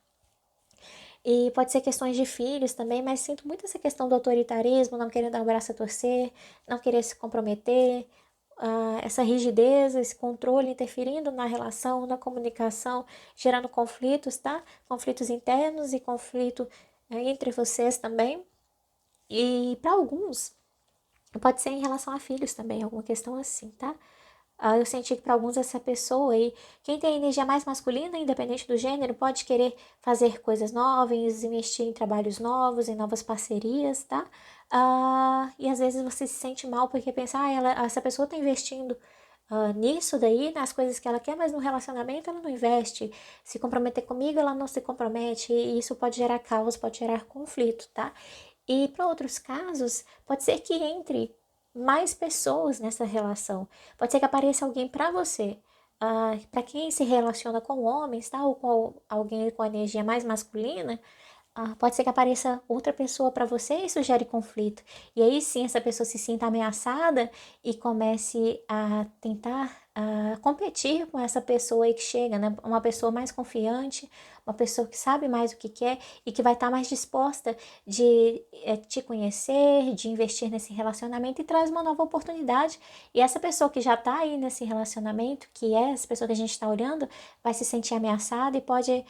[SPEAKER 1] E pode ser questões de filhos também, mas sinto muito essa questão do autoritarismo, não querer dar o braço a torcer, não querer se comprometer, essa rigidez, esse controle interferindo na relação, na comunicação, gerando conflitos, tá? Conflitos internos e conflito entre vocês também. E para alguns, pode ser em relação a filhos também, alguma questão assim, tá? Eu senti que para alguns essa pessoa aí, quem tem energia mais masculina, independente do gênero, pode querer fazer coisas novas, investir em trabalhos novos, em novas parcerias, tá? E às vezes você se sente mal porque pensa, essa pessoa está investindo nisso daí, nas coisas que ela quer, mas no relacionamento ela não investe. Se comprometer comigo, ela não se compromete, e isso pode gerar caos, pode gerar conflito, tá? E para outros casos, pode ser que entre mais pessoas nessa relação. Pode ser que apareça alguém para você. Para quem se relaciona com homens, tá? Ou com alguém com energia mais masculina, pode ser que apareça outra pessoa para você e isso gere conflito. E aí sim essa pessoa se sinta ameaçada e comece a tentar competir com essa pessoa aí que chega, né? Uma pessoa mais confiante, uma pessoa que sabe mais o que quer e que vai estar mais disposta de te conhecer, de investir nesse relacionamento e traz uma nova oportunidade. E essa pessoa que já está aí nesse relacionamento, que é essa pessoa que a gente está olhando, vai se sentir ameaçada e pode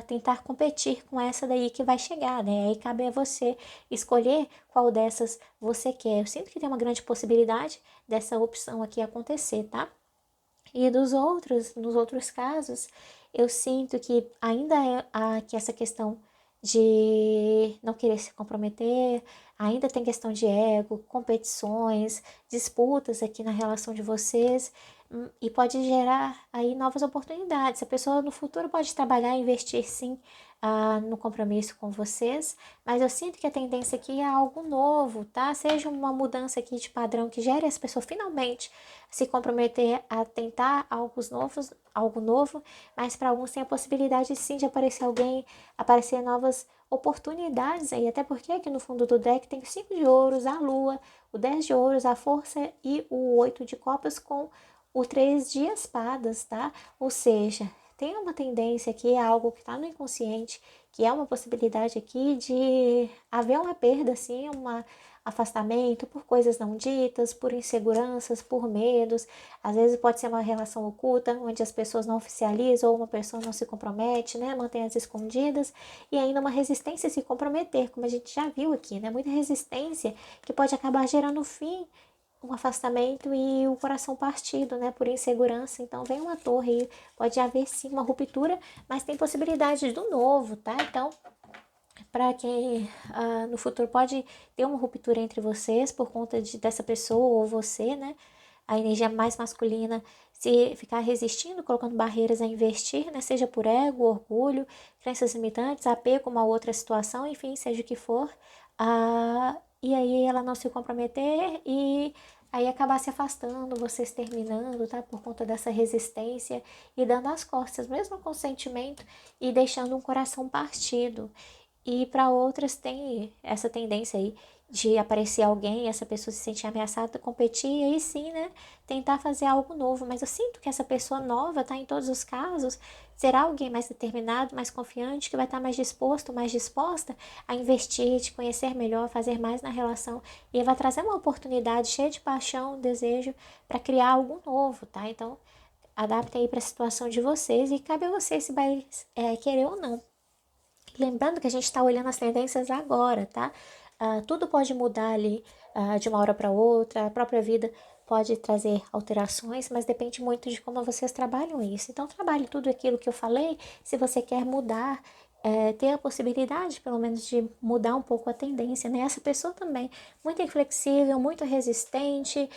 [SPEAKER 1] tentar competir com essa daí que vai chegar, né? Aí cabe a você escolher qual dessas você quer. Eu sinto que tem uma grande possibilidade dessa opção aqui acontecer, tá? E nos outros casos, eu sinto que ainda que essa questão de não querer se comprometer, ainda tem questão de ego, competições, disputas aqui na relação de vocês, e pode gerar aí novas oportunidades. A pessoa no futuro pode trabalhar e investir sim no compromisso com vocês, mas eu sinto que a tendência aqui é algo novo, tá? Seja uma mudança aqui de padrão que gere essa pessoa finalmente se comprometer a tentar algo novo, mas para alguns tem a possibilidade sim de aparecer alguém, aparecer novas oportunidades aí, até porque aqui no fundo do deck tem o 5 de ouros, a lua, o 10 de ouros, a força e o 8 de copas com o 3 de espadas, tá? Ou seja, tem uma tendência aqui, é algo que está no inconsciente, que é uma possibilidade aqui de haver uma perda, assim, um afastamento por coisas não ditas, por inseguranças, por medos. Às vezes pode ser uma relação oculta, onde as pessoas não oficializam ou uma pessoa não se compromete, né? Mantém as escondidas. E ainda uma resistência a se comprometer, como a gente já viu aqui, né? Muita resistência que pode acabar gerando fim, um afastamento e o coração partido, né, por insegurança. Então vem uma torre aí, pode haver sim uma ruptura, mas tem possibilidade do novo, tá? Então, para quem no futuro pode ter uma ruptura entre vocês por conta dessa pessoa ou você, né? A energia mais masculina se ficar resistindo, colocando barreiras a investir, né? Seja por ego, orgulho, crenças limitantes, apego a uma outra situação, enfim, seja o que for. E aí ela não se comprometer e aí acabar se afastando, vocês terminando, tá? Por conta dessa resistência e dando as costas, mesmo com sentimento e deixando um coração partido. E para outras tem essa tendência aí de aparecer alguém, essa pessoa se sentir ameaçada, competir, e aí sim, né, tentar fazer algo novo. Mas eu sinto que essa pessoa nova, tá, em todos os casos, será alguém mais determinado, mais confiante, que vai estar mais disposto, mais disposta a investir, te conhecer melhor, fazer mais na relação, e vai trazer uma oportunidade cheia de paixão, desejo, para criar algo novo, tá? Então, adaptem aí para a situação de vocês e cabe a vocês se vai querer ou não. Lembrando que a gente está olhando as tendências agora, tá? Tudo pode mudar ali de uma hora para outra, a própria vida pode trazer alterações, mas depende muito de como vocês trabalham isso. Então, trabalhe tudo aquilo que eu falei, se você quer mudar, ter a possibilidade, pelo menos, de mudar um pouco a tendência, né? Essa pessoa também, muito inflexível, muito resistente,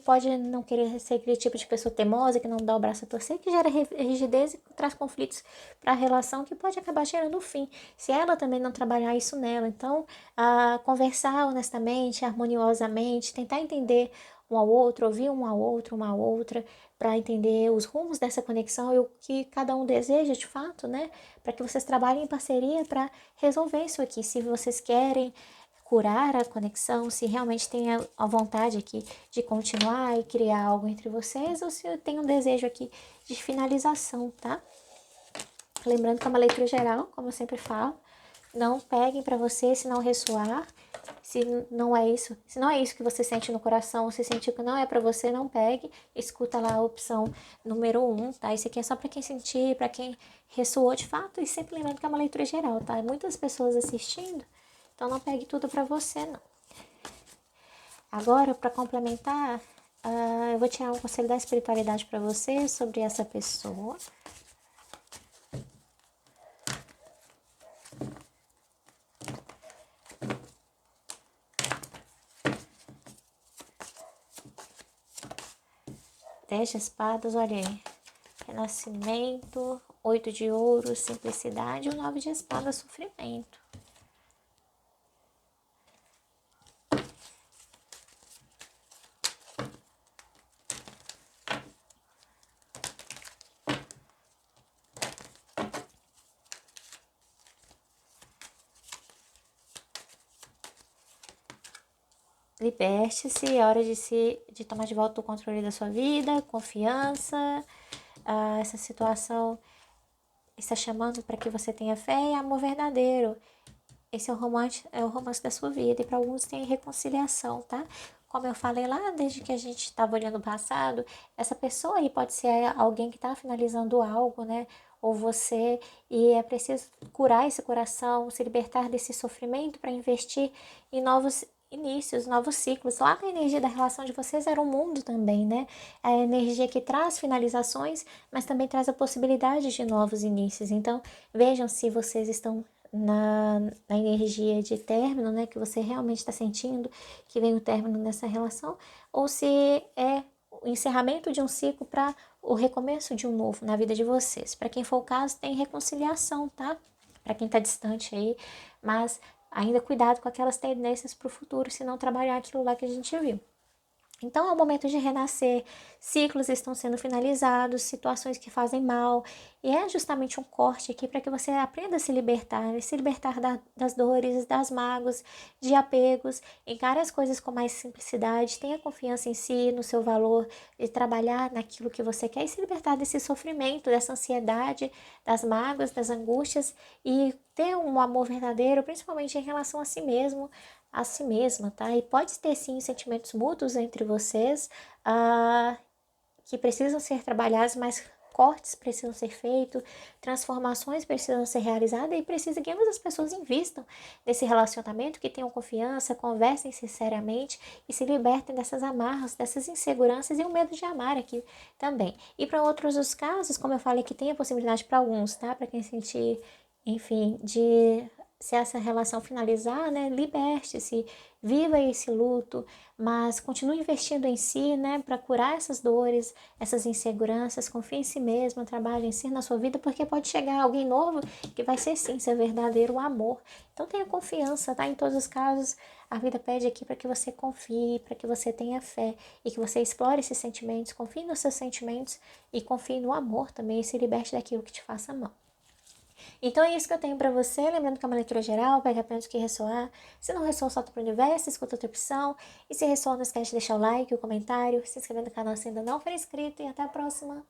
[SPEAKER 1] pode não querer ser aquele tipo de pessoa teimosa, que não dá o braço a torcer, que gera rigidez e traz conflitos para a relação, que pode acabar gerando o fim, se ela também não trabalhar isso nela. Então, conversar honestamente, harmoniosamente, tentar entender um ao outro, ouvir um ao outro, uma a outra, para entender os rumos dessa conexão e o que cada um deseja de fato, né? Para que vocês trabalhem em parceria para resolver isso aqui. Se vocês querem curar a conexão, se realmente tem a vontade aqui de continuar e criar algo entre vocês, ou se tem um desejo aqui de finalização, tá? Lembrando que é uma leitura geral, como eu sempre falo. Não peguem pra você se não ressoar. Se não é isso que você sente no coração, você sentiu que não é pra você, não pegue. Escuta lá a opção número 1, tá? Isso aqui é só pra quem sentir, pra quem ressoou de fato. E sempre lembrando que é uma leitura geral, tá? Muitas pessoas assistindo, então não pegue tudo pra você, não. Agora, pra complementar, eu vou tirar um conselho da espiritualidade pra você sobre essa pessoa. Dez de espadas, olha aí. Renascimento, 8 de ouros, simplicidade, o 9 de espadas, sofrimento. Liberte-se, é hora de tomar de volta o controle da sua vida, confiança. Essa situação está chamando para que você tenha fé e amor verdadeiro. Esse é o romance da sua vida, e para alguns tem reconciliação, tá? Como eu falei lá, desde que a gente estava olhando o passado, essa pessoa aí pode ser alguém que está finalizando algo, né? Ou você, e é preciso curar esse coração, se libertar desse sofrimento para investir em novos inícios, novos ciclos. Lá na energia da relação de vocês era um mundo também, né? É a energia que traz finalizações, mas também traz a possibilidade de novos inícios. Então, vejam se vocês estão na energia de término, né, que você realmente está sentindo que vem o término nessa relação, ou se é o encerramento de um ciclo para o recomeço de um novo na vida de vocês. Para quem for o caso, tem reconciliação, tá? Para quem está distante aí, mas ainda cuidado com aquelas tendências para o futuro, se não trabalhar aquilo lá que a gente viu. Então é o momento de renascer, ciclos estão sendo finalizados, situações que fazem mal, e é justamente um corte aqui para que você aprenda a se libertar das dores, das mágoas, de apegos, encare as coisas com mais simplicidade, tenha confiança em si, no seu valor, de trabalhar naquilo que você quer e se libertar desse sofrimento, dessa ansiedade, das mágoas, das angústias e ter um amor verdadeiro, principalmente em relação a si mesmo, a si mesma, tá? E pode ter sim sentimentos mútuos entre vocês, que precisam ser trabalhados, mas cortes precisam ser feitos, transformações precisam ser realizadas e precisa que ambas as pessoas invistam nesse relacionamento, que tenham confiança, conversem sinceramente e se libertem dessas amarras, dessas inseguranças e o medo de amar aqui também. E para outros os casos, como eu falei, que tem a possibilidade para alguns, tá? Para quem sentir, enfim, de se essa relação finalizar, né, liberte-se, viva esse luto, mas continue investindo em si, né, para curar essas dores, essas inseguranças, confie em si mesmo, trabalhe em si na sua vida, porque pode chegar alguém novo que vai ser sim, seu verdadeiro amor. Então tenha confiança, tá? Em todos os casos, a vida pede aqui para que você confie, para que você tenha fé e que você explore esses sentimentos, confie nos seus sentimentos e confie no amor também e se liberte daquilo que te faça mal. Então é isso que eu tenho pra você, lembrando que é uma leitura geral, pega apenas o que ressoar. Se não ressoa, solta pro universo, escuta outra opção. E se ressoa, não esquece de deixar o like, o comentário, se inscrever no canal se ainda não for inscrito e até a próxima.